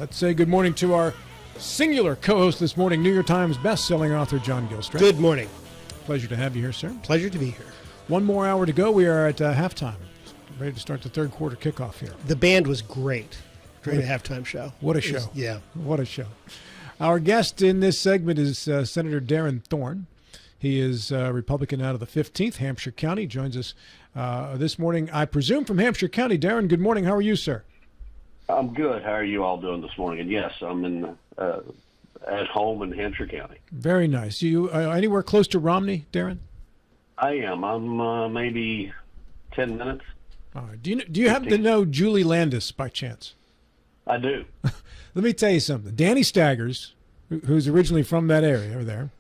Let's say good morning to our singular co-host this morning, New York Times best-selling author John Gilstrap. Good morning. Pleasure to have you here, sir. Pleasure to be here. One more hour to go. We are at halftime. Ready to start the third quarter kickoff here. The band was great during the halftime show. What a show. Yeah. What a show. Our guest in this segment is Senator Darren Thorne. He is a Republican out of the 15th, Hampshire County. Joins us this morning, I presume, from Hampshire County. Darren, good morning. How are you, sir? I'm good. How are you all doing this morning? And yes, I'm at home in Hampshire County. Very nice. You anywhere close to Romney, Darren? I am. I'm maybe 10 minutes. All right. Do you happen to know Julie Landis by chance? I do. Let me tell you something. Danny Staggers, who's originally from that area over there,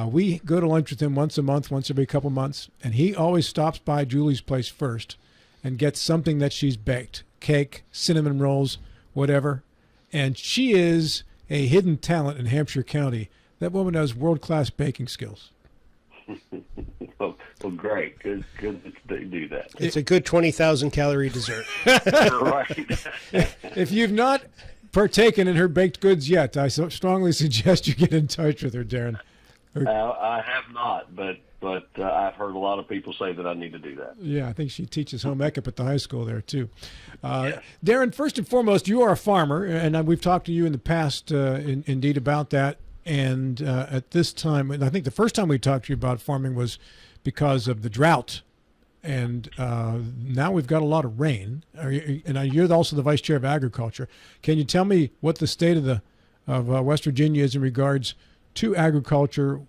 we go to lunch with him once a month, once every couple months, and he always stops by Julie's place first and gets something that she's baked. Cake, cinnamon rolls, whatever. And she is a hidden talent in Hampshire County. That woman has world-class baking skills. well, great. Good that they do that. It's a good 20,000 calorie dessert. Right. If you've not partaken in her baked goods yet, I strongly suggest you get in touch with her, Darren. I have not, but I've heard a lot of people say that I need to do that. Yeah, I think she teaches home ec at the high school there, too. Darren, first and foremost, you are a farmer, and we've talked to you in the past, indeed, about that. And at this time, and I think the first time we talked to you about farming was because of the drought. And now we've got a lot of rain. And you're also the vice chair of agriculture. Can you tell me what the state of West Virginia is in regards to agriculture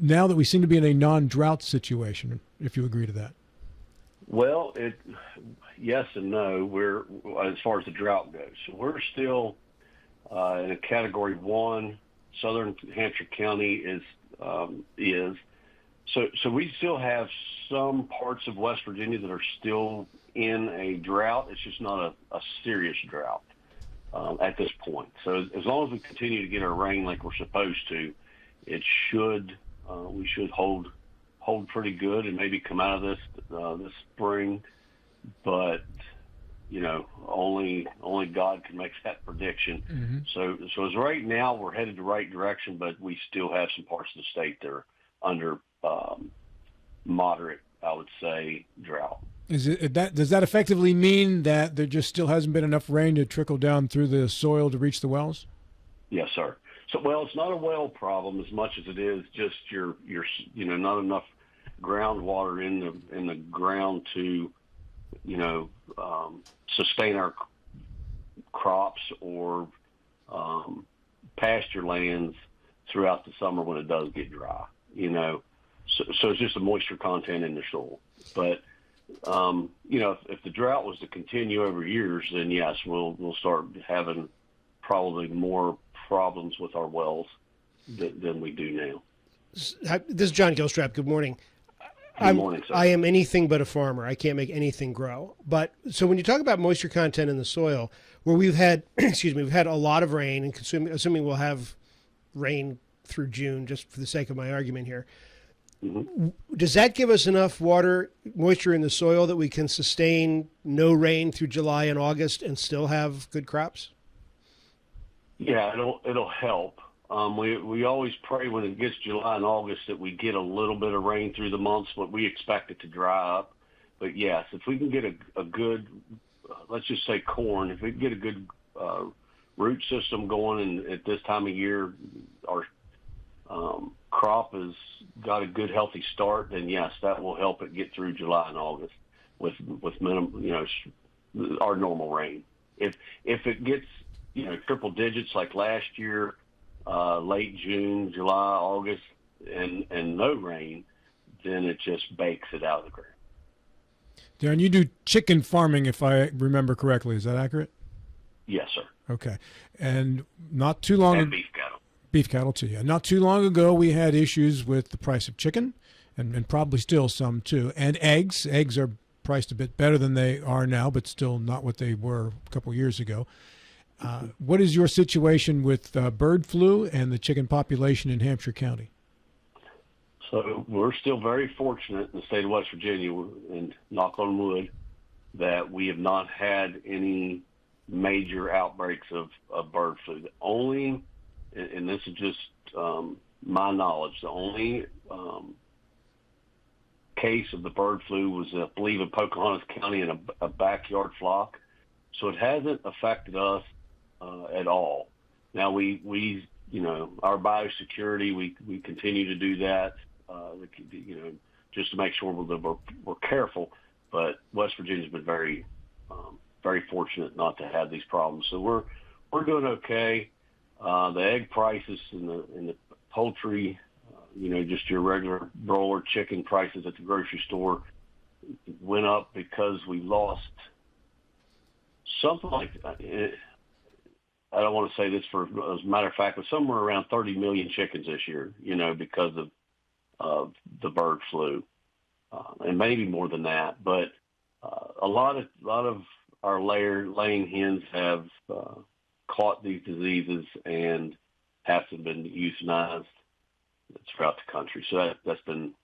now that we seem to be in a non-drought situation, if you agree to that? Well, yes and no. We're, as far as the drought goes, we're still in a Category 1. Southern Hampshire County is so we still have some parts of West Virginia that are still in a drought. It's just not a serious drought at this point. So as long as we continue to get our rain like we're supposed to, it should we should hold pretty good and maybe come out of this spring. But you know, only God can make that prediction. Mm-hmm. So as right now we're headed the right direction, but we still have some parts of the state that are under moderate, I would say, drought. Does that effectively mean that there just still hasn't been enough rain to trickle down through the soil to reach the wells? Yes, sir. So, well, it's not a well problem as much as it is just your not enough groundwater in the ground to sustain our crops or pasture lands throughout the summer when it does get dry. So it's just a moisture content in the soil. But if the drought was to continue over years, then yes, we'll start having probably more problems with our wells than we do now. This is John Gilstrap. Good morning. Good morning, sir. I am anything but a farmer. I can't make anything grow. But so when you talk about moisture content in the soil, where we've had, we've had a lot of rain, and assuming we'll have rain through June, just for the sake of my argument here, mm-hmm. Does that give us enough moisture in the soil that we can sustain no rain through July and August and still have good crops? Yeah, it'll help. We always pray when it gets July and August that we get a little bit of rain through the months, but we expect it to dry up. But yes, if we can get a good, let's just say corn, if we can get a good root system going, and at this time of year our crop has got a good healthy start, then yes, that will help it get through July and August with minimum, our normal rain. If it gets triple digits like last year, late June, July, August, and no rain, then it just bakes it out of the ground. Darren, you do chicken farming, if I remember correctly. Is that accurate? Yes, sir. Okay. And not too long ago. Beef cattle. Beef cattle, too, yeah. Not too long ago, we had issues with the price of chicken, and probably still some, too. And eggs. Eggs are priced a bit better than they are now, but still not what they were a couple years ago. What is your situation with bird flu and the chicken population in Hampshire County? So we're still very fortunate in the state of West Virginia, and knock on wood, that we have not had any major outbreaks of bird flu. The only, and this is just my knowledge, the only case of the bird flu was, I believe, in Pocahontas County in a backyard flock. So it hasn't affected us at all. Now we our biosecurity, we continue to do that, just to make sure that we're careful. But West Virginia's been very fortunate not to have these problems. So we're doing okay. The egg prices in the poultry, just your regular broiler chicken prices at the grocery store went up because we lost something like, I don't want to say this as a matter of fact, but somewhere around 30 million chickens this year, because of the bird flu, and maybe more than that. But a lot of our laying hens have caught these diseases and have to been euthanized throughout the country. So that's been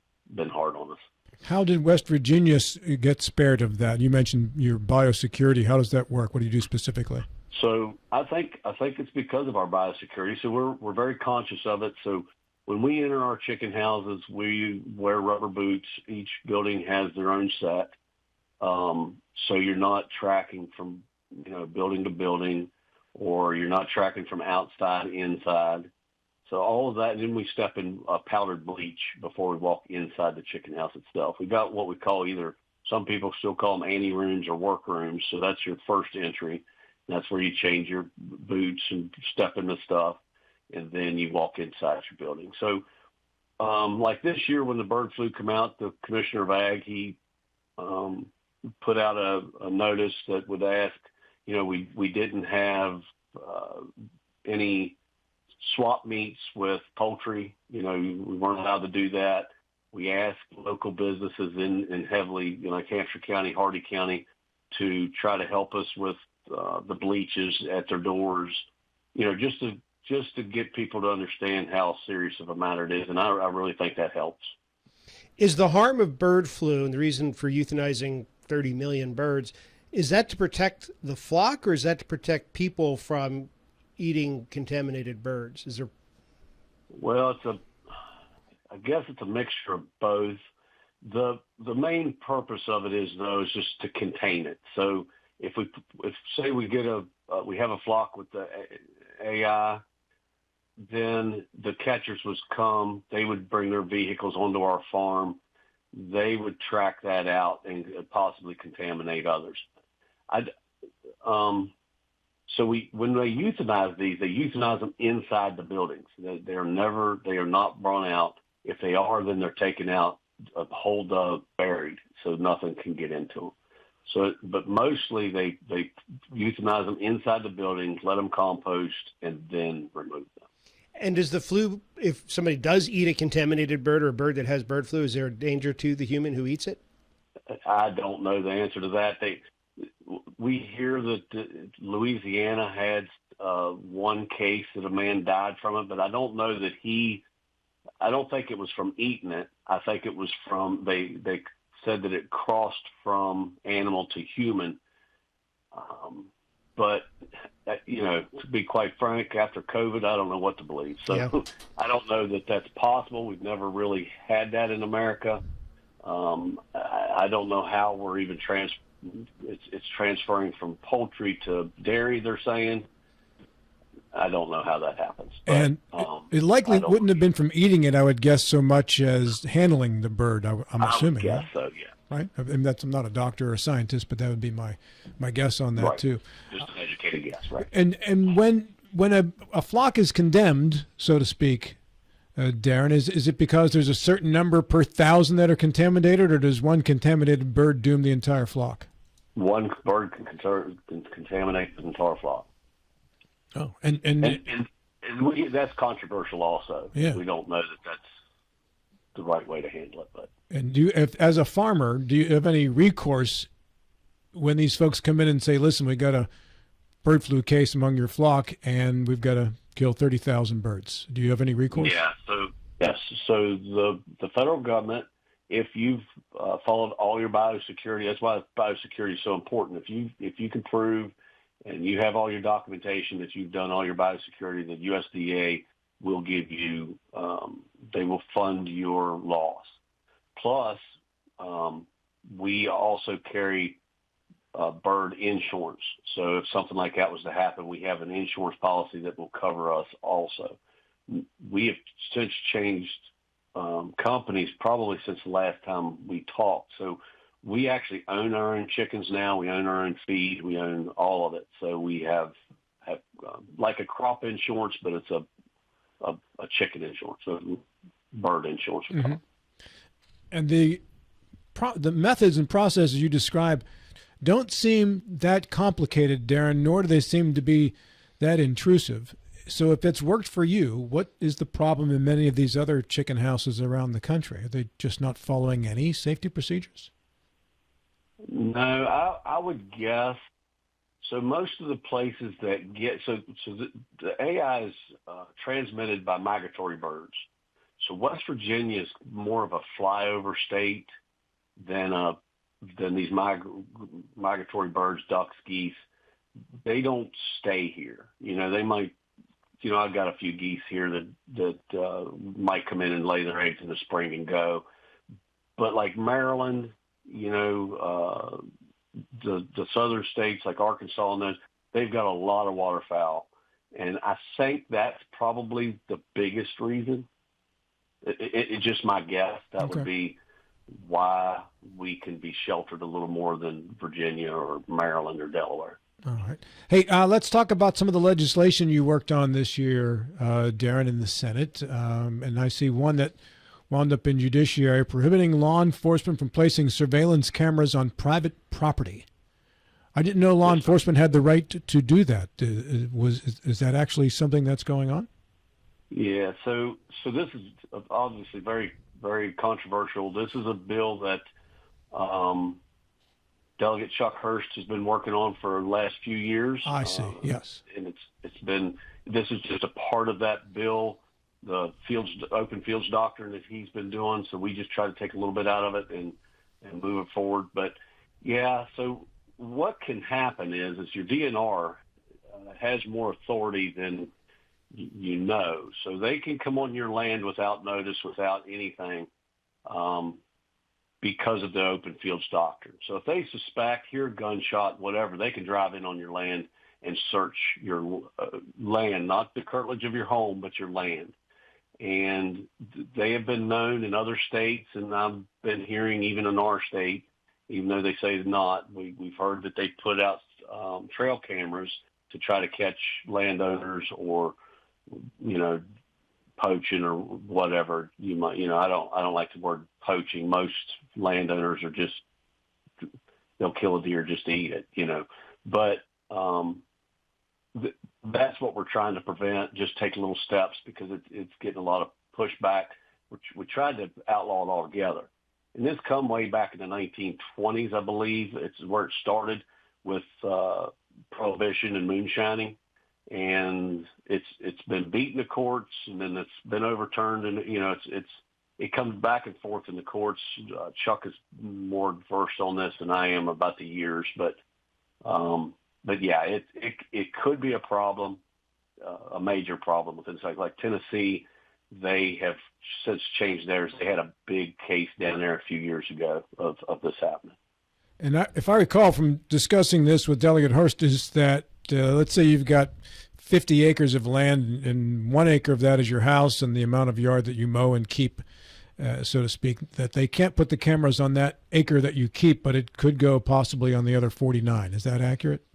hard on us. How did West Virginia get spared of that? You mentioned your biosecurity. How does that work? What do you do specifically? So I think it's because of our biosecurity. So we're very conscious of it. So when we enter our chicken houses, we wear rubber boots. Each building has their own set. So you're not tracking from building to building, or you're not tracking from outside inside. So all of that, and then we step in powdered bleach before we walk inside the chicken house itself. We got what we call, either some people still call them ante rooms or work rooms. So that's your first entry. That's where you change your boots and step into stuff, and then you walk inside your building. So like this year when the bird flu came out, the commissioner of ag, he put out a notice that would ask, we didn't have any swap meets with poultry. We weren't allowed to do that. We asked local businesses in heavily, like Hampshire County, Hardy County, to try to help us with the bleaches at their doors, just to get people to understand how serious of a matter it is. And I really think that helps. Is the harm of bird flu, and the reason for euthanizing 30 million birds, is that to protect the flock, or is that to protect people from eating contaminated birds? Is there? Well, I guess it's a mixture of both. The main purpose of it is just to contain it. So if say we get we have a flock with the AI, then the catchers would come. They would bring their vehicles onto our farm. They would track that out and possibly contaminate others. So when they euthanize these, they euthanize them inside the buildings. They are not brought out. If they are, then they're taken out, holed up, buried, so nothing can get into them. So, but mostly they euthanize them inside the buildings, let them compost, and then remove them. And does the flu, if somebody does eat a contaminated bird or a bird that has bird flu, is there a danger to the human who eats it? I don't know the answer to that. We hear that Louisiana had one case that a man died from it, but I don't know that I don't think it was from eating it. I think it was from, they said that it crossed from animal to human. But, to be quite frank, after COVID, I don't know what to believe. So yeah. I don't know that that's possible. We've never really had that in America. I don't know how we're even it's transferring from poultry to dairy, they're saying. I don't know how that happens. But, and it likely wouldn't have been from eating it, I would guess, so much as handling the bird, I'm assuming. I would guess so, yeah. Right? I mean, I'm not a doctor or a scientist, but that would be my guess on that, right. too. Just an educated guess, right. And when a flock is condemned, so to speak, Darren, is it because there's a certain number per thousand that are contaminated, or does one contaminated bird doom the entire flock? One bird can contaminate the entire flock. Oh, and that's controversial also. Yeah. We don't know that that's the right way to handle it. But and as a farmer, do you have any recourse when these folks come in and say, "Listen, we got a bird flu case among your flock, and we've got to kill 30,000 birds"? Do you have any recourse? Yeah. So the federal government, if you've followed all your biosecurity, that's why biosecurity is so important. If you can prove and you have all your documentation that you've done all your biosecurity, the USDA will give you, they will fund your loss. Plus, we also carry bird insurance. So if something like that was to happen, we have an insurance policy that will cover us also. We have since changed companies probably since the last time we talked. So we actually own our own chickens now. We own our own feed. We own all of it. So we have like a crop insurance, but it's a chicken insurance, so bird insurance. Mm-hmm. And the methods and processes you describe don't seem that complicated, Darren, nor do they seem to be that intrusive. So if it's worked for you, what is the problem in many of these other chicken houses around the country? Are they just not following any safety procedures? No, I would guess. So most of the places that get, so the AI is transmitted by migratory birds. So West Virginia is more of a flyover state than these migratory birds, ducks, geese. They don't stay here. They might, I've got a few geese here that might come in and lay their eggs in the spring and go. But like Maryland, the southern states like Arkansas and those, they've got a lot of waterfowl. And I think that's probably the biggest reason. It's just my guess. That would be why we can be sheltered a little more than Virginia or Maryland or Delaware. All right. Hey, let's talk about some of the legislation you worked on this year, Darren, in the Senate. And I see one that wound up in judiciary, prohibiting law enforcement from placing surveillance cameras on private property. I didn't know law enforcement had the right to do that. Is that actually something that's going on? Yeah, so this is obviously very, very controversial. This is a bill that Delegate Chuck Hurst has been working on for the last few years. I see, yes. And this is just a part of that bill, the open fields doctrine that he's been doing, so we just try to take a little bit out of it and move it forward. But, yeah, so what can happen is your DNR has more authority than so they can come on your land without notice, without anything, because of the open fields doctrine. So if they suspect, hear a gunshot, whatever, they can drive in on your land and search your land, not the curtilage of your home, but your land. And they have been known in other states, and I've been hearing even in our state, even though they say not, we've heard that they put out trail cameras to try to catch landowners or poaching or whatever you might. I don't like the word poaching. Most landowners are just, they'll kill a deer just to eat it. But that's what we're trying to prevent. Just take little steps because it's getting a lot of pushback. We tried to outlaw it altogether. And this come way back in the 1920s, I believe. It's where it started with prohibition and moonshining. And it's been beat in the courts, and then it's been overturned, and it comes back and forth in the courts. Chuck is more versed on this than I am about the years, but yeah, it could be a problem, a major problem within like Tennessee. They have since changed theirs. They had a big case down there a few years ago of this happening. And if I recall from discussing this with Delegate Hurst, is that let's say you've got 50 acres of land, and 1 acre of that is your house and the amount of yard that you mow and keep, so to speak, that they can't put the cameras on that acre that you keep, but it could go possibly on the other 49. Is that accurate?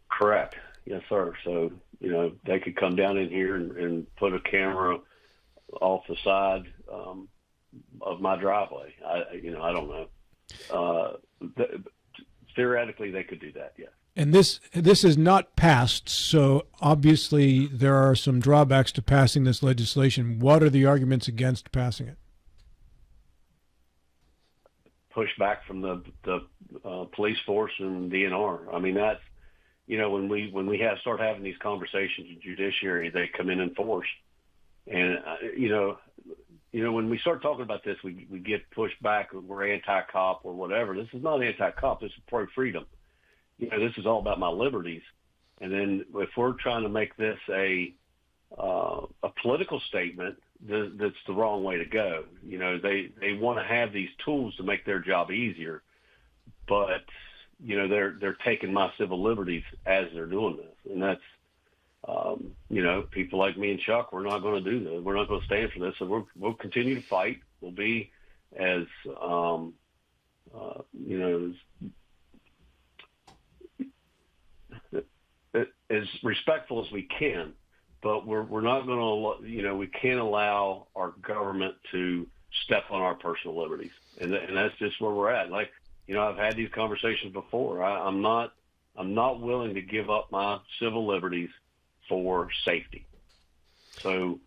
Correct. Yes, sir. So, they could come down in here and put a camera off the side of my driveway. I don't know. Theoretically, they could do that, yeah. And this is not passed, so obviously there are some drawbacks to passing this legislation. What are the arguments against passing it? Pushback from the police force and DNR. I mean, that's when we start having these conversations in judiciary, they come in force, and when we start talking about this, we get pushback. We're anti-cop or whatever. This is not anti-cop. This is pro-freedom. This is all about my liberties. And then if we're trying to make this a political statement, that's the wrong way to go. You know, they want to have these tools to make their job easier, but you know, they're taking my civil liberties as they're doing this, and that's you know, people like me and Chuck, we're not going to do this. We're not going to stand for this, so we'll continue to fight. We'll be as you know, as respectful as we can, but we're not going to, you know, we can't allow our government to step on our personal liberties, and that's just where we're at. Like, you know, I've had these conversations before. I'm not willing to give up my civil liberties for safety. So,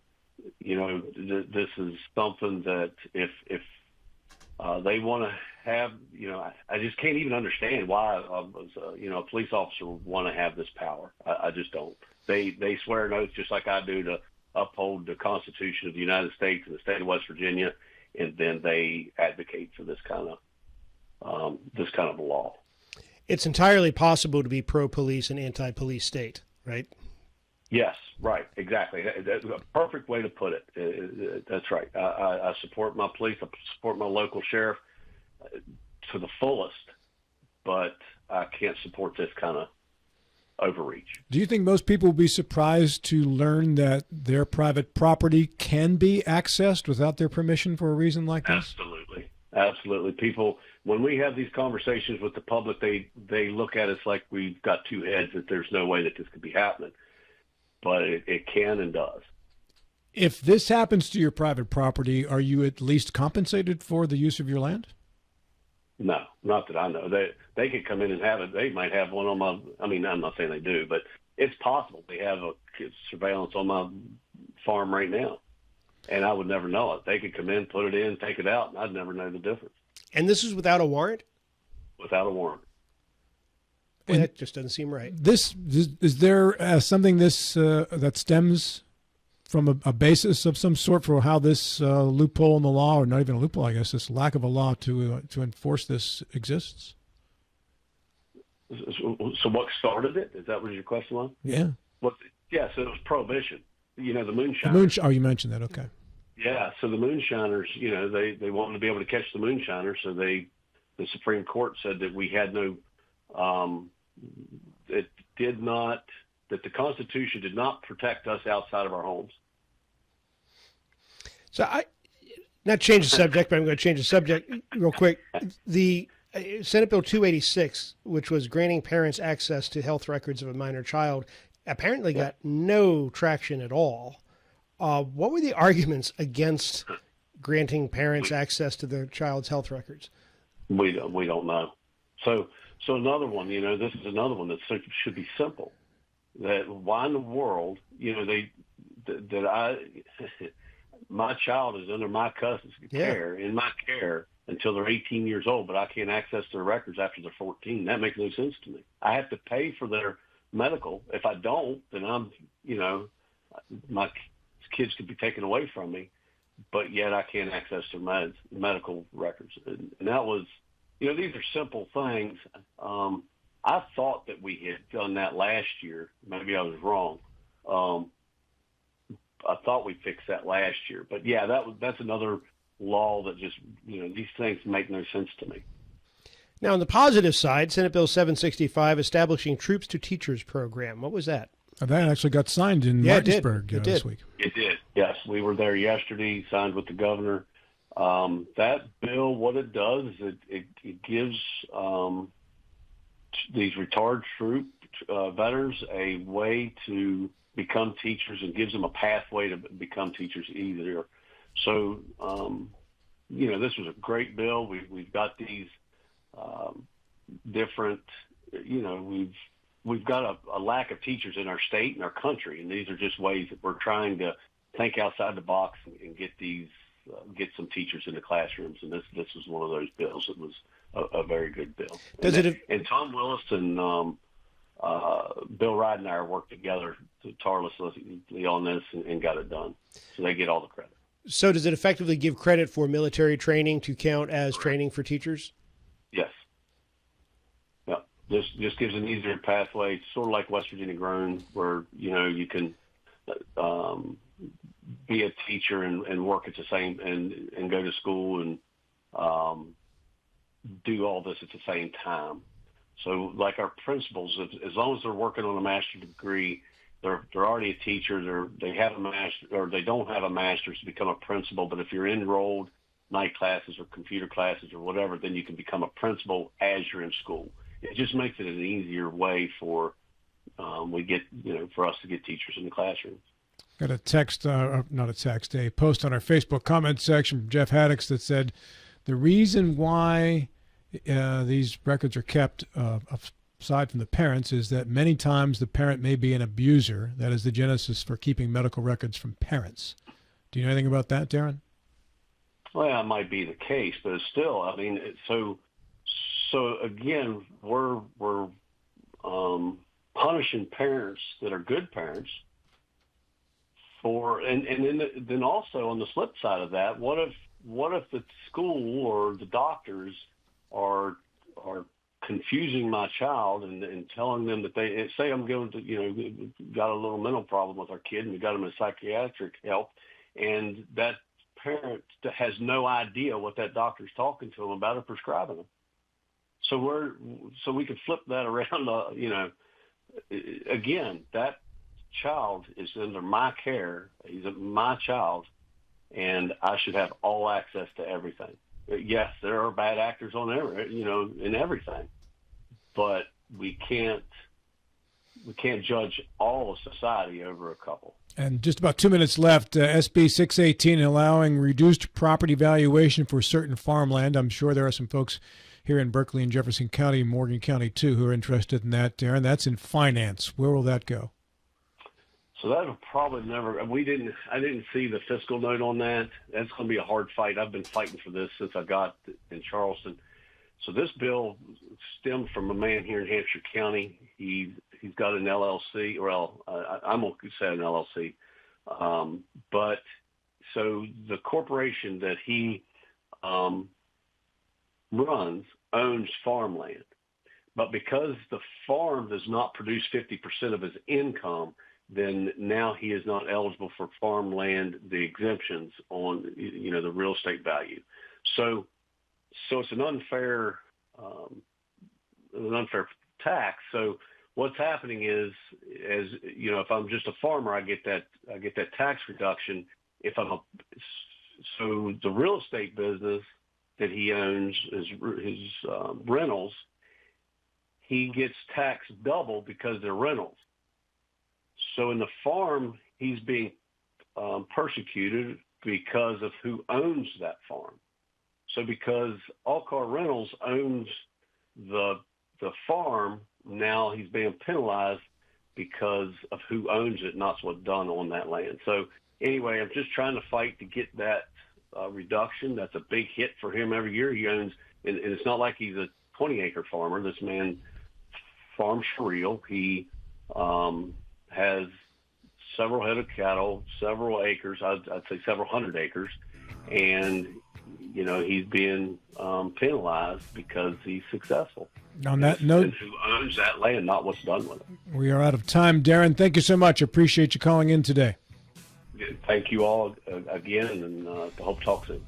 you know, this is something that if they want to have, you know, I just can't even understand why you know, a police officer would want to have this power. I just don't. They swear an oath just like I do to uphold the Constitution of the United States and the state of West Virginia, and then they advocate for this kind of a law. It's entirely possible to be pro-police and anti-police state, right? Yes, right, exactly. That's a perfect way to put it. That's right. I support my police. I support my local sheriff to the fullest, but I can't support this kind of overreach. Do you think most people will be surprised to learn that their private property can be accessed without their permission for a reason like this? Absolutely. People, when we have these conversations with the public, they look at us like we've got two heads, that there's no way that this could be happening. But it can and does. If this happens to your private property, are you at least compensated for the use of your land? No, not that I know. They could come in and have it. They might have one on my, I mean, I'm not saying they do, but it's possible. They have a surveillance on my farm right now, and I would never know it. They could come in, put it in, take it out, and I'd never know the difference. And this is without a warrant? Without a warrant. Well, that just doesn't seem right. Is there something that stems from a basis of some sort for how this loophole in the law, or not even a loophole, I guess, this lack of a law to enforce this exists? So what started it? Is that what your question was? Yeah. Yeah, so it was prohibition. You know, the moonshiners. Oh, you mentioned that. Okay. Yeah, so the moonshiners, you know, they wanted to be able to catch the moonshiners, so the Supreme Court said that we had no that the Constitution did not protect us outside of our homes. So not change the subject, but I'm going to change the subject real quick. The Senate Bill 286, which was granting parents access to health records of a minor child, apparently got no traction at all. What were the arguments against granting parents access to their child's health records? We don't know. So another one, you know, this is another one that should be simple. That why in the world, you know, my child is under my custody care, in my care until they're 18 years old, but I can't access their records after they're 14. That makes no sense to me. I have to pay for their medical. If I don't, then I'm, you know, my kids could be taken away from me, but yet I can't access their medical records. And that was, you know, these are simple things. I thought that we had done that last year. Maybe I was wrong. I thought we fixed that last year. But, yeah, that's another law that just, you know, these things make no sense to me. Now, on the positive side, Senate Bill 765, establishing Troops to Teachers program. What was that? That actually got signed in Martinsburg this week. It did. Yes, we were there yesterday, signed with the governor. That bill, what it does is it gives these retired troop veterans a way to become teachers and gives them a pathway to become teachers easier. So, you know, this was a great bill. We've got these different, you know, we've got a lack of teachers in our state and our country, and these are just ways that we're trying to think outside the box and get get some teachers in the classrooms. And this was one of those bills. It was a very good bill. And Tom Willis and Bill Ridenhour worked together tirelessly on this and got it done. So they get all the credit. So does it effectively give credit for military training to count as training for teachers? Yes. Yeah. just gives an easier pathway. It's sort of like West Virginia Grown, where you can be a teacher and work at the same and go to school and do all this at the same time. So, like our principals, as long as they're working on a master's degree, they're already a teacher. They have a master, or they don't have a master's to become a principal. But if you're enrolled night classes or computer classes or whatever, then you can become a principal as you're in school. It just makes it an easier way for for us to get teachers in the classroom. Got a text, not a text, a post on our Facebook comment section from Jeff Haddix that said the reason why these records are kept aside from the parents is that many times the parent may be an abuser. That is the genesis for keeping medical records from parents. Do you know anything about that, Darren? Well, that might be the case, but it's still, I mean, so again, we're punishing parents that are good parents for, and then also on the flip side of that, what if the school or the doctors are confusing my child and telling them that they say I'm going to got a little mental problem with our kid and we got him in psychiatric help, and that parent has no idea what that doctor's talking to them about or prescribing them. So we could flip that around. Again, that child is under my care. He's my child, and I should have all access to everything. Yes, there are bad actors on in everything, but we can't judge all of society over a couple. And just about 2 minutes left. SB 618 allowing reduced property valuation for certain farmland. I'm sure there are some folks here in Berkeley and Jefferson County, Morgan County too, who are interested in that, Darren. That's in finance. Where will that go? So that'll probably never. I didn't see the fiscal note on that. That's going to be a hard fight. I've been fighting for this since I got in Charleston. So this bill stemmed from a man here in Hampshire County. He's got an LLC, I'm going to say an LLC. But so the corporation that he runs owns farmland. But because the farm does not produce 50% of his income, then now he is not eligible for farmland, the exemptions on, the real estate value. So it's an unfair tax. So what's happening is, if I'm just a farmer, I get that tax reduction. So the real estate business that he owns, his rentals, he gets taxed double because they're rentals. So in the farm, he's being persecuted because of who owns that farm. So because All-Car Rentals owns the farm, now he's being penalized because of who owns it, not what's done on that land. So anyway, I'm just trying to fight to get that reduction. That's a big hit for him every year. He owns, and it's not like he's a 20-acre farmer. This man farms for real. He has several head of cattle, several acres, I'd say several hundred acres, and he's being penalized because he's successful. On that note, and who owns that land, not what's done with it. We are out of time. Darren, thank you so much. Appreciate you calling in today. Thank you all again, and hope to talk soon.